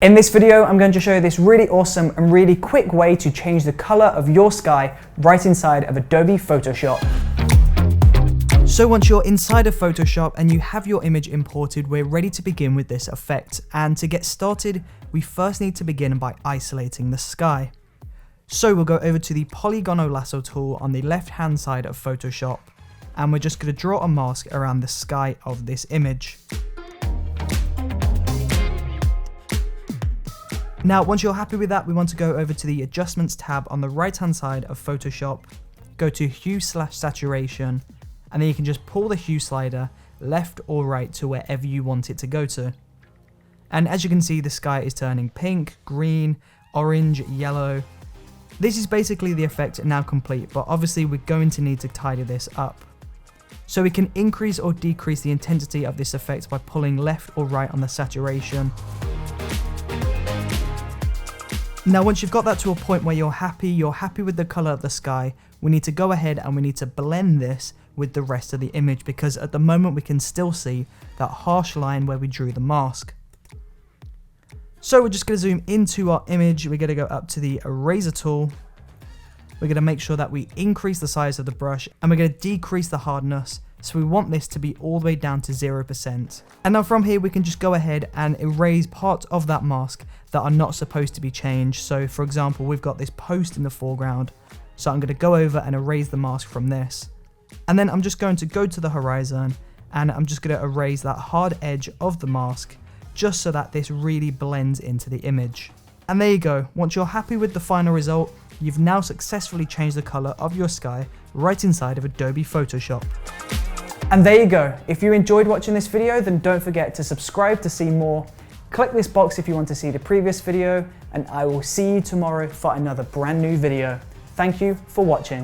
In this video, I'm going to show you this really awesome and really quick way to change the color of your sky right inside of Adobe Photoshop. So once you're inside of Photoshop and you have your image imported, we're ready to begin with this effect. And to get started, we first need to begin by isolating the sky. So we'll go over to the polygonal lasso tool on the left-hand side of Photoshop, and we're just going to draw a mask around the sky of this image. Now, once you're happy with that, we want to go over to the Adjustments tab on the right-hand side of Photoshop, go to Hue Saturation, and then you can just pull the hue slider left or right to wherever you want it to go to. And as you can see, the sky is turning pink, green, orange, yellow. This is basically the effect now complete, but obviously we're going to need to tidy this up. So we can increase or decrease the intensity of this effect by pulling left or right on the saturation. Now once you've got that to a point where you're happy with the color of the sky, we need to go ahead and we need to blend this with the rest of the image, because at the moment we can still see that harsh line where we drew the mask. So we're just going to zoom into our image, we're going to go up to the eraser tool, we're going to make sure that we increase the size of the brush, and we're going to decrease the hardness. So we want this to be all the way down to 0%. And now from here we can just go ahead and erase parts of that mask that are not supposed to be changed. So for example, we've got this post in the foreground. So I'm going to go over and erase the mask from this. And then I'm just going to go to the horizon and I'm just going to erase that hard edge of the mask, just so that this really blends into the image. And there you go. Once you're happy with the final result, you've now successfully changed the color of your sky right inside of Adobe Photoshop. And there you go. If you enjoyed watching this video, then don't forget to subscribe to see more. Click this box if you want to see the previous video, and I will see you tomorrow for another brand new video. Thank you for watching.